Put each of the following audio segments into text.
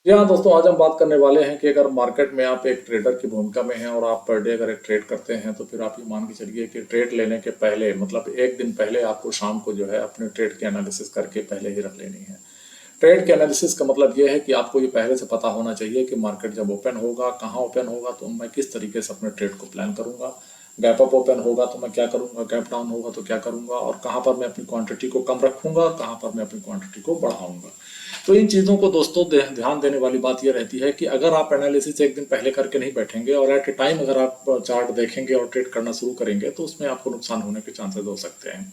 जी हाँ दोस्तों, आज हम बात करने वाले हैं कि अगर मार्केट में आप एक ट्रेडर की भूमिका में हैं और आप पर डे अगर एक ट्रेड करते हैं तो फिर आप ये मान के चलिए कि ट्रेड लेने के पहले मतलब एक दिन पहले आपको शाम को जो है अपने ट्रेड की एनालिसिस करके पहले ही रख लेनी है। ट्रेड के एनालिसिस का मतलब ये है कि आपको ये पहले से पता होना चाहिए कि मार्केट जब ओपन होगा, कहाँ ओपन होगा, तो मैं किस तरीके से अपने ट्रेड को प्लान करूंगा। गैप अप ओपन होगा तो मैं क्या करूंगा, गैप डाउन होगा तो क्या करूंगा, और कहाँ पर मैं अपनी क्वांटिटी को कम रखूंगा, कहाँ पर मैं अपनी क्वांटिटी को बढ़ाऊंगा। तो इन चीज़ों को दोस्तों ध्यान देने वाली बात यह रहती है कि अगर आप एनालिसिस एक दिन पहले करके नहीं बैठेंगे और एट ए टाइम अगर आप चार्ट देखेंगे और ट्रेड करना शुरू करेंगे तो उसमें आपको नुकसान होने के चांसेस हो सकते हैं।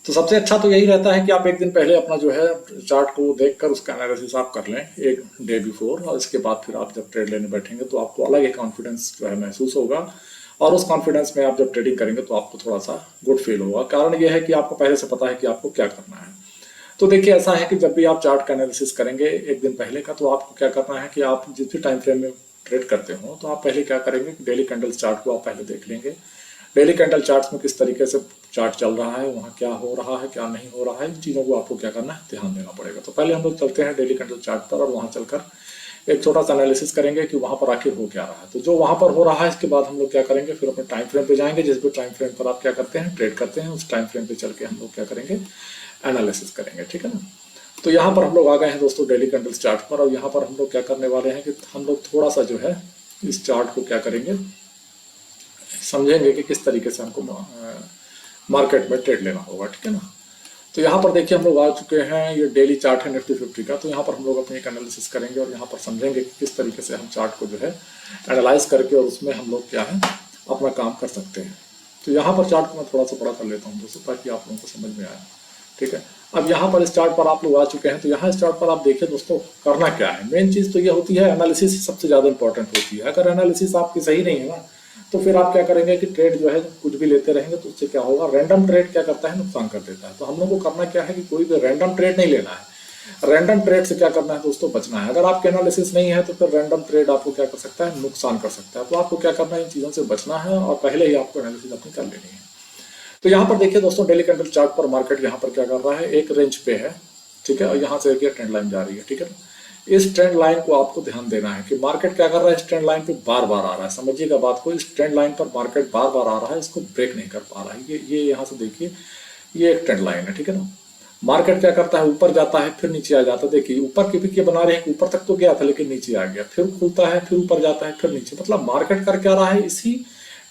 तो सबसे अच्छा तो यही रहता है कि आप एक दिन पहले अपना जो है चार्ट को देखकर उसका एनालिसिस आप कर लें एक डे बिफोर, और इसके बाद फिर आप जब ट्रेड लेने बैठेंगे तो आपको अलग ही कॉन्फिडेंस जो है महसूस होगा। और उस कॉन्फिडेंस में आप जब ट्रेडिंग करेंगे तो आपको थोड़ा सा गुड फील होगा। कारण यह है कि आपको पहले से पता है कि आपको क्या करना है। तो देखिए, ऐसा है कि जब भी आप चार्ट का एनालिसिस करेंगे एक दिन पहले का, तो आपको क्या करना है कि आप जिस भी टाइम फ्रेम में ट्रेड करते हो तो आप पहले क्या करेंगे कि डेली कैंडल्स चार्ट को आप पहले देख लेंगे। डेली कैंडल चार्ट्स में किस तरीके से चार्ट चल रहा है, वहाँ क्या हो रहा है, क्या नहीं हो रहा है, इन चीज़ों को आपको क्या करना है, ध्यान देना पड़ेगा। तो पहले हम लोग चलते हैं डेली कैंडल चार्ट पर और वहाँ चलकर एक छोटा सा एनालिसिस करेंगे कि वहाँ पर आखिर हो क्या रहा है। तो जो वहाँ पर हो रहा है इसके बाद हम लोग क्या करेंगे, फिर अपने टाइम फ्रेम पे जाएंगे। जिस भी टाइम फ्रेम पर आप क्या करते हैं, ट्रेड करते हैं, उस टाइम फ्रेम पे चल के हम लोग क्या करेंगे, एनालिसिस करेंगे। ठीक है ना। तो यहाँ पर हम लोग आ गए हैं दोस्तों डेली कैंडल्स चार्ट पर, और यहाँ पर हम लोग क्या करने वाले हैं कि हम लोग थोड़ा सा जो है इस चार्ट को क्या करेंगे, समझेंगे कि किस तरीके से हमको मार्केट में ट्रेड लेना होगा। ठीक है ना। तो यहाँ पर देखिए हम लोग आ चुके हैं, ये डेली चार्ट है निफ्टी 50 का। तो यहाँ पर हम लोग अपनी एक एनालिसिस करेंगे और यहाँ पर समझेंगे कि किस तरीके से हम चार्ट को जो है एनालाइज करके और उसमें हम लोग क्या है अपना काम कर सकते हैं। तो यहाँ पर चार्ट को मैं थोड़ा सा बड़ा कर लेता हूँ दोस्तों, ताकि आप लोगों को समझ में आए। ठीक है। अब यहाँ पर इस चार्ट पर आप लोग आ चुके हैं। तो यहाँ इस चार्ट पर आप देखिए दोस्तों, करना क्या है, मेन चीज़ तो ये होती है, एनालिसिस सबसे ज़्यादा इंपॉर्टेंट होती है। अगर एनालिसिस आपकी सही नहीं है ना, तो फिर आप क्या करेंगे कि ट्रेड जो है कुछ भी लेते रहेंगे तो उससे क्या होगा, रैंडम ट्रेड क्या करता है, नुकसान कर देता है। तो हम लोग को करना क्या है कि कोई भी रैंडम ट्रेड नहीं लेना है। रैंडम ट्रेड से क्या करना है दोस्तों, बचना है। अगर आपके एनालिसिस नहीं है तो फिर रैंडम ट्रेड आपको क्या कर सकता है, नुकसान कर सकता है। तो आपको क्या करना है, इन चीज़ों से बचना है और पहले ही आपको एनालिसिस अपनी कर लेनी है। तो यहाँ पर देखिए दोस्तों, डेली कैंडल चार्ट पर मार्केट यहाँ पर क्या कर रहा है, एक रेंज पे है। ठीक है। और यहाँ से एक ट्रेंड लाइन जा रही है। ठीक है। इस ट्रेंड लाइन को आपको ध्यान देना है कि मार्केट क्या कर रहा है, इस ट्रेंड लाइन पे बार बार आ रहा है। समझिएगा बात को, इस ट्रेंड लाइन पर मार्केट बार बार आ रहा है, इसको ब्रेक नहीं कर पा रहा है। ये यहाँ से देखिए, ये एक ट्रेंड लाइन है। ठीक है ना। मार्केट क्या करता है, ऊपर जाता है फिर नीचे आ जाता है। देखिए ऊपर की पिक ये बना रहे हैं कि ऊपर तक तो गया था लेकिन नीचे आ गया, फिर खुलता है, फिर ऊपर जाता है, फिर नीचे। मतलब मार्केट कर क्या रहा है, इसी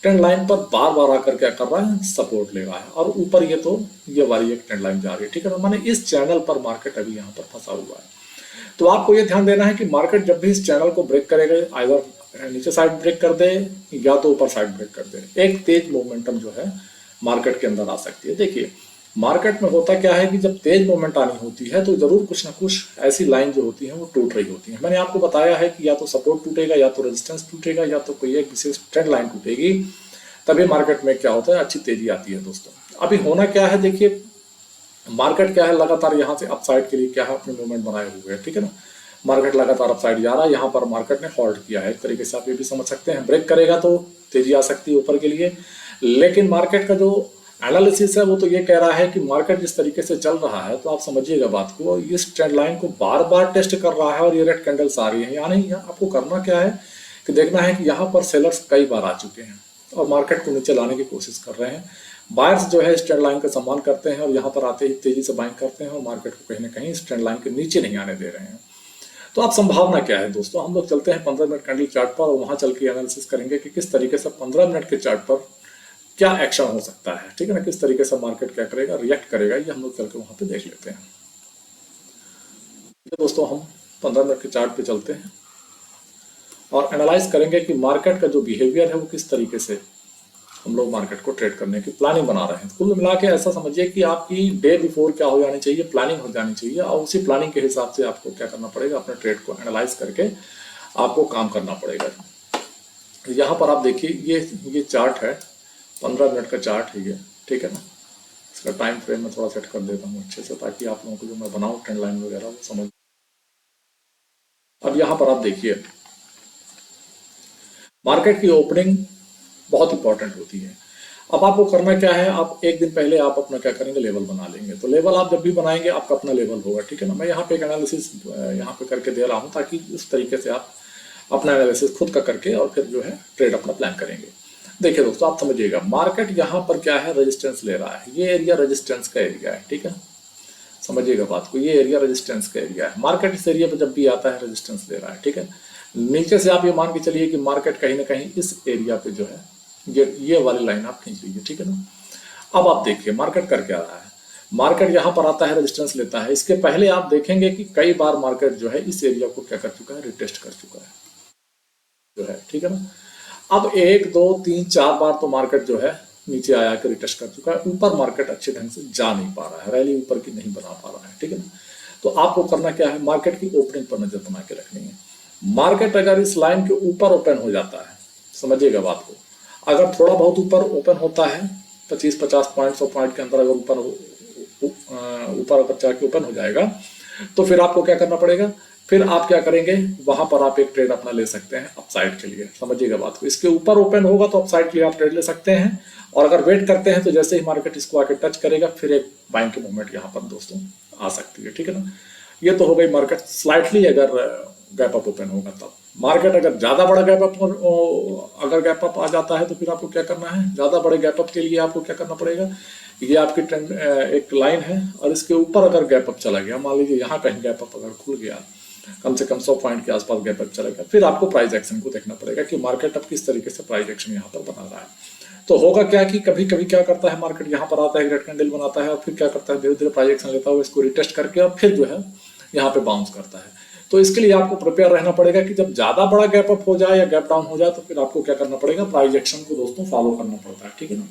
ट्रेंड लाइन पर बार बार आकर क्या कर रहा है, सपोर्ट ले रहा है। और ऊपर ये तो ये वाली एक ट्रेंड लाइन जा रही है। ठीक है ना। माने इस चैनल पर मार्केट अभी यहाँ पर फंसा हुआ है। तो आपको ये ध्यान देना है कि मार्केट जब भी इस चैनल को ब्रेक करेगा, आइदर नीचे साइड ब्रेक कर दे या तो ऊपर साइड ब्रेक कर दे, एक तेज मोमेंटम जो है मार्केट के अंदर आ सकती है। देखिए मार्केट में होता क्या है कि जब तेज मूवमेंट आनी होती है तो जरूर कुछ ना कुछ ऐसी लाइन जो होती है वो टूट रही होती है। मैंने आपको बताया है कि या तो सपोर्ट टूटेगा, या तो रेजिस्टेंस टूटेगा, या तो कोई एक विशेष ट्रेंड लाइन टूटेगी, तभी मार्केट में क्या होता है, अच्छी तेजी आती है दोस्तों। अभी होना क्या है, देखिए मार्केट क्या है, लगातार यहाँ से अपसाइड के लिए क्या है, अपने मूवमेंट बनाए हुए है। ठीक है ना। मार्केट लगातार अपसाइड जा रहा है, यहाँ पर मार्केट ने हॉल्ट किया है। एक तरीके से आप ये भी समझ सकते हैं, ब्रेक करेगा तो तेजी आ सकती है ऊपर के लिए। लेकिन मार्केट का जो एनालिसिस है वो तो ये कह रहा है कि मार्केट जिस तरीके से चल रहा है, तो आप समझिएगा बात को, इस ट्रेंड लाइन को बार बार टेस्ट कर रहा है और ये रेड कैंडल्स आ रही है। यानी आपको करना क्या है कि देखना है कि यहाँ पर सेलर्स कई बार आ चुके हैं और मार्केट को नीचे लाने की कोशिश कर रहे हैं। बायर्स जो है इस ट्रेंड लाइन का सम्मान करते हैं और यहाँ पर आते ही तेजी से बाइंग करते हैं और मार्केट को कहीं ना कहीं इस ट्रेंड लाइन के नीचे नहीं आने दे रहे हैं। तो आप संभावना क्या है दोस्तों, हम लोग चलते हैं 15 मिनट कैंडल चार्ट पर और वहां चल के एनालिसिस करेंगे कि किस तरीके से 15 मिनट के चार्ट पर क्या एक्शन हो सकता है। ठीक है ना। किस तरीके से मार्केट क्या करेगा, रिएक्ट करेगा, ये हम लोग चल के वहां पे देख लेते हैं। तो दोस्तों हम 15 मिनट के चार्ट पे चलते हैं और एनालाइज करेंगे कि मार्केट का जो बिहेवियर है वो किस तरीके से हम लोग मार्केट को ट्रेड करने की प्लानिंग बना रहे हैं। कुल मिला के ऐसा समझिए कि आपकी डे बिफोर क्या हो जानी चाहिए, प्लानिंग हो जानी चाहिए, और उसी प्लानिंग के हिसाब से आपको क्या करना पड़ेगा, अपने ट्रेड को एनालाइज करके आपको काम करना पड़ेगा। यहाँ पर आप देखिए, ये चार्ट है, 15 मिनट का चार्ट है ये। ठीक है ना। इसका टाइम फ्रेम में थोड़ा सेट कर देता हूँ अच्छे से, ताकि आप लोगों को जो मैं बनाऊँ ट्रेंड लाइन वगैरह वो समझ। अब यहाँ पर आप देखिए, मार्केट की ओपनिंग बहुत इंपॉर्टेंट होती है। अब आपको करना क्या है, आप एक दिन पहले आप अपना क्या करेंगे, लेवल बना लेंगे। तो लेवल आप जब भी बनाएंगे आपका अपना लेवल होगा, ठीक है ना। मैं यहाँ पे एक एनालिसिस यहाँ पे करके दे रहा हूँ ताकि इस तरीके से आप अपना एनालिसिस खुद का करके और फिर जो है ट्रेड अपना प्लान करेंगे। देखिए दोस्तों, आप समझिएगा, मार्केट यहाँ पर क्या है, रेजिस्टेंस ले रहा है। ये एरिया रेजिस्टेंस का एरिया है, ठीक है, समझिएगा बात को। ये एरिया रेजिस्टेंस का एरिया है। मार्केट इस एरिया पर जब भी आता है रेजिस्टेंस ले रहा है, ठीक है। नीचे से आप ये मान के चलिए कि मार्केट कहीं ना कहीं इस एरिया पे जो है ये वाली लाइन आप खींच लीजिए, ठीक है ना। अब आप देखिए मार्केट कर क्या रहा है। मार्केट यहाँ पर आता है, रेजिस्टेंस लेता है। इसके पहले आप देखेंगे कि कई बार मार्केट जो है इस एरिया को क्या कर चुका है, रिटेस्ट कर चुका है जो है, ठीक है ना। अब 1 2 3 4 बार तो मार्केट जो है नीचे आया कि रिटेस्ट कर चुका है। ऊपर मार्केट अच्छे ढंग से जा नहीं पा रहा है, रैली ऊपर की नहीं बना पा रहा है, ठीक है ना। तो आपको करना क्या है, मार्केट की ओपनिंग पर नजर बना के रखनी है। मार्केट अगर इस लाइन के ऊपर ओपन हो जाता है, समझिएगा बात को, अगर थोड़ा बहुत ऊपर ओपन होता है 25-50 पॉइंट 100 पॉइंट के अंदर अगर ऊपर अगर जाके ओपन हो जाएगा, तो फिर आपको क्या करना पड़ेगा, फिर आप क्या करेंगे, वहां पर आप एक ट्रेड अपना ले सकते हैं अपसाइड के लिए। समझिएगा बात को, इसके ऊपर ओपन होगा तो अपसाइड के लिए आप ट्रेड ले सकते हैं। और अगर वेट करते हैं तो जैसे ही मार्केट इसको आके टच करेगा फिर एक बाइंग की मूवमेंट यहाँ पर दोस्तों आ सकती है, ठीक है ना। ये तो हो गई मार्केट स्लाइटली अगर गैप अप ओपन होगा तब। मार्केट अगर ज्यादा बड़ा गैप अप अगर गैप अप आ जाता है तो फिर आपको क्या करना है, ज्यादा बड़े गैप अप के लिए आपको क्या करना पड़ेगा, ये आपकी ट्रेंड एक लाइन है और इसके ऊपर अगर गैप अप चला गया, मान लीजिए यहाँ कहीं गैप अप अगर खुल गया, कम से कम 100 पॉइंट के आसपास गैप अप चला गया, फिर आपको प्राइस एक्शन को देखना पड़ेगा कि मार्केट अब किस तरीके से प्राइस एक्शन यहाँ पर बना रहा है। तो होगा क्या कि कभी कभी क्या करता है, मार्केट यहाँ पर आता है, रेड कैंडल बनाता है और फिर क्या करता है, धीरे धीरे प्राइस एक्शन लेता हुआ इसको रिटेस्ट करके और फिर जो है यहाँ पे बाउंस करता है। तो इसके लिए आपको प्रिपेयर रहना पड़ेगा कि जब ज्यादा बड़ा गैप अप हो जाए या गैप डाउन हो जाए तो फिर आपको क्या करना पड़ेगा, प्राइस एक्शन को दोस्तों फॉलो करना पड़ता है, ठीक है ना।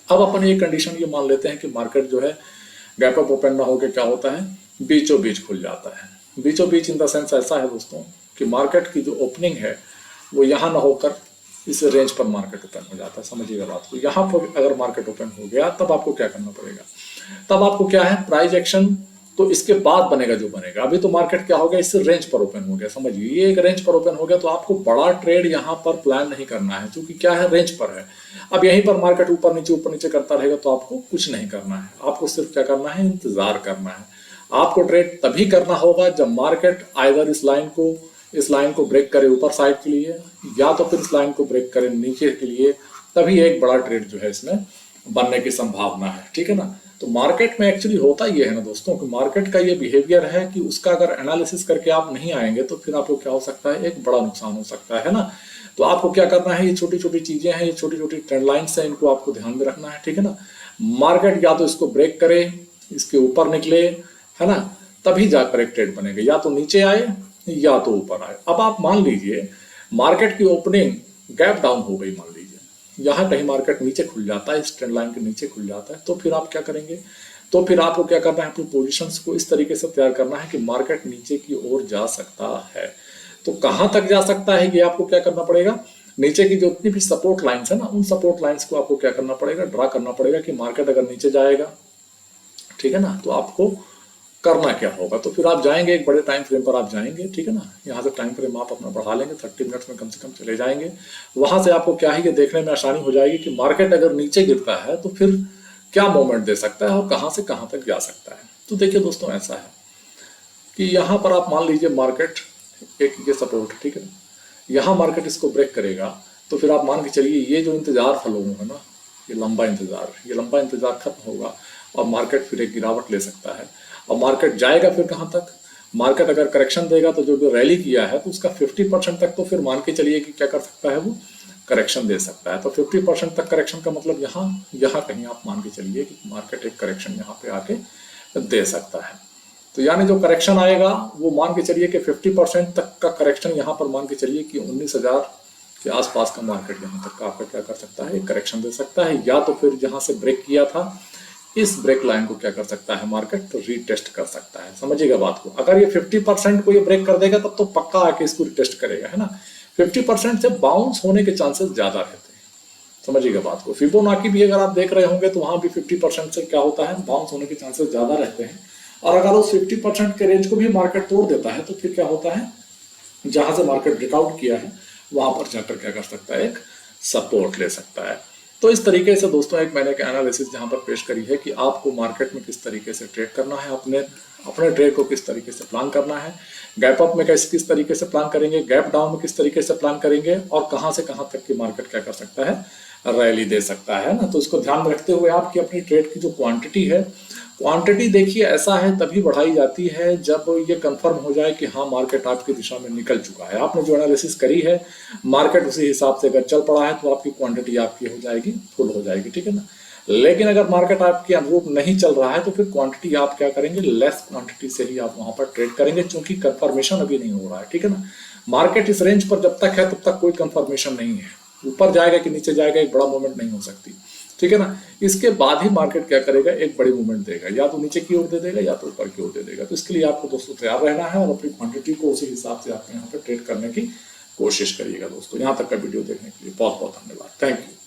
अब अपन ये कंडीशन ये मान लेते हैं कि मार्केट जो है गैप अप ओपन ना होकर क्या होता है, बीचों बीच खुल जाता है। बीचों बीच इन द सेंस ऐसा है दोस्तों कि मार्केट की जो ओपनिंग है वो यहाँ ना होकर इस रेंज पर मार्केट ओपन हो जाता है। समझिएगा बात को, यहाँ पर अगर मार्केट ओपन हो गया तब आपको क्या करना पड़ेगा, तब आपको क्या है, प्राइस एक्शन तो इसके बाद बनेगा जो बनेगा। अभी तो मार्केट क्या हो गया, इससे रेंज पर ओपन हो गया, समझिए ये एक रेंज पर ओपन हो गया, तो आपको बड़ा ट्रेड यहाँ पर प्लान नहीं करना है क्योंकि क्या है, रेंज पर है। अब यहीं पर मार्केट ऊपर नीचे करता रहेगा तो आपको कुछ नहीं करना है, आपको सिर्फ क्या करना है, इंतजार करना है। आपको ट्रेड तभी करना होगा जब मार्केट आइदर इस लाइन को ब्रेक करे ऊपर साइड के लिए या तो फिर इस लाइन को ब्रेक करे नीचे के लिए, तभी एक बड़ा ट्रेड जो है इसमें बनने की संभावना है, ठीक है ना। तो मार्केट में एक्चुअली होता ये है ना दोस्तों कि मार्केट का ये बिहेवियर है कि उसका अगर एनालिसिस करके आप नहीं आएंगे तो फिर आपको क्या हो सकता है, एक बड़ा नुकसान हो सकता है ना। तो आपको क्या करना है, ये छोटी छोटी चीजें हैं, ये छोटी छोटी ट्रेंड लाइन्स हैं, इनको आपको ध्यान में रखना है, ठीक है ना। मार्केट या तो इसको ब्रेक करे, इसके ऊपर निकले, है ना, तभी जाकर एक ट्रेड बनेगा, या तो नीचे आए या तो ऊपर आए। अब आप मान लीजिए मार्केट की ओपनिंग गैप डाउन हो गई, मान लीजिए यहाँ कहीं मार्केट नीचे खुल जाता है, इस ट्रेंड लाइन के नीचे खुल जाता है, तो फिर आप क्या करेंगे, तो फिर आपको क्या करना है, अपनी पोजीशंस को इस तरीके से तैयार करना है कि मार्केट नीचे की ओर जा सकता है। तो कहां तक जा सकता है ये आपको क्या करना पड़ेगा, नीचे की जो उतनी भी सपोर्ट लाइंस है ना, उन सपोर्ट लाइंस को आपको क्या करना पड़ेगा, ड्रा करना पड़ेगा कि मार्केट अगर नीचे जाएगा, ठीक है ना, तो आपको करना क्या होगा। तो फिर आप जाएंगे एक बड़े टाइम फ्रेम पर आप जाएंगे, ठीक है ना, यहाँ से टाइम फ्रेम आप अपना बढ़ा लेंगे, 30 मिनट्स में कम से कम चले जाएंगे। वहां से आपको क्या है, ये देखने में आसानी हो जाएगी कि मार्केट अगर नीचे गिरता है तो फिर क्या मूवमेंट दे सकता है और कहां से कहां तक जा सकता है। तो देखिए दोस्तों, ऐसा है कि यहाँ पर आप मान लीजिए मार्केट एक ये सपोर्ट, ठीक है, यहाँ मार्केट इसको ब्रेक करेगा तो फिर आप मान के चलिए ये जो इंतजार था लोगों का ना, ये लंबा इंतजार खत्म होगा और मार्केट फिर एक गिरावट ले सकता है। और मार्केट जाएगा फिर कहां तक, मार्केट अगर करेक्शन देगा तो जो रैली किया है तो उसका 50% तक तो फिर मान के चलिए कि क्या कर सकता है, वो करेक्शन दे सकता है। तो 50% तक करेक्शन का मतलब यहाँ कहीं आप मान के चलिए कि मार्केट एक करेक्शन यहाँ पे आके दे सकता है। तो यानी जो करेक्शन आएगा वो मान के चलिए कि 50% तक का करेक्शन यहाँ पर मान के चलिए कि 19,000 के आसपास का मार्केट यहाँ तक का आपका क्या कर सकता है, एक करेक्शन दे सकता है। या तो फिर जहां से ब्रेक किया था इस ब्रेक लाइन को क्या कर सकता है, मार्केट तो रीटेस्ट कर सकता है। समझिएगा बात को, अगर ये 50% को ये ब्रेक कर देगा तब तो पक्का आके इसको रीटेस्ट करेगा, है ना। 50% से बाउंस होने के चांसेस ज्यादा रहते हैं, समझिएगा बात को। फिबोनाची भी अगर आप देख रहे होंगे तो वहां भी 50% से क्या होता है, बाउंस होने के चांसेस ज्यादा रहते हैं। और अगर उस 50% के रेंज को भी मार्केट तोड़ देता है तो फिर क्या होता है, जहां से मार्केट ब्रेकआउट किया है वहां पर जाकर क्या कर सकता है, एक सपोर्ट ले सकता है। तो इस तरीके से दोस्तों एक मैंने एक एनालिसिस जहां पर पेश करी है कि आपको मार्केट में किस तरीके से ट्रेड करना है, अपने अपने ट्रेड को किस तरीके से प्लान करना है, गैप अप में किस तरीके से प्लान करेंगे, गैप डाउन में किस तरीके से प्लान करेंगे, और कहां से कहां तक की मार्केट क्या कर सकता है, रैली दे सकता है ना। तो इसको ध्यान में रखते हुए आपकी अपनी ट्रेड की जो क्वांटिटी है, क्वांटिटी देखिए ऐसा है तभी बढ़ाई जाती है जब ये कंफर्म हो जाए कि हाँ मार्केट आपकी दिशा में निकल चुका है। आपने जो एनालिसिस करी है मार्केट उसी हिसाब से अगर चल पड़ा है तो आपकी क्वांटिटी आपकी हो जाएगी, फुल हो जाएगी, ठीक है ना। लेकिन अगर मार्केट आपके अनुरूप नहीं चल रहा है तो फिर क्वांटिटी आप क्या करेंगे, लेस क्वांटिटी से ही आप वहां पर ट्रेड करेंगे, क्योंकि कंफर्मेशन अभी नहीं हो रहा है, ठीक है ना। मार्केट इस रेंज पर जब तक है तब तक कोई कंफर्मेशन नहीं है, ऊपर जाएगा कि नीचे जाएगा एक बड़ा मूवमेंट नहीं हो सकती, ठीक है ना। इसके बाद ही मार्केट क्या करेगा, एक बड़ी मूवमेंट देगा, या तो नीचे की ओर दे देगा या तो ऊपर की ओर दे देगा। तो इसके लिए आपको दोस्तों तैयार रहना है और अपनी क्वांटिटी को उसी हिसाब से आप यहाँ पर ट्रेड करने की कोशिश करिएगा। दोस्तों यहाँ तक का वीडियो देखने के लिए बहुत बहुत धन्यवाद, थैंक यू।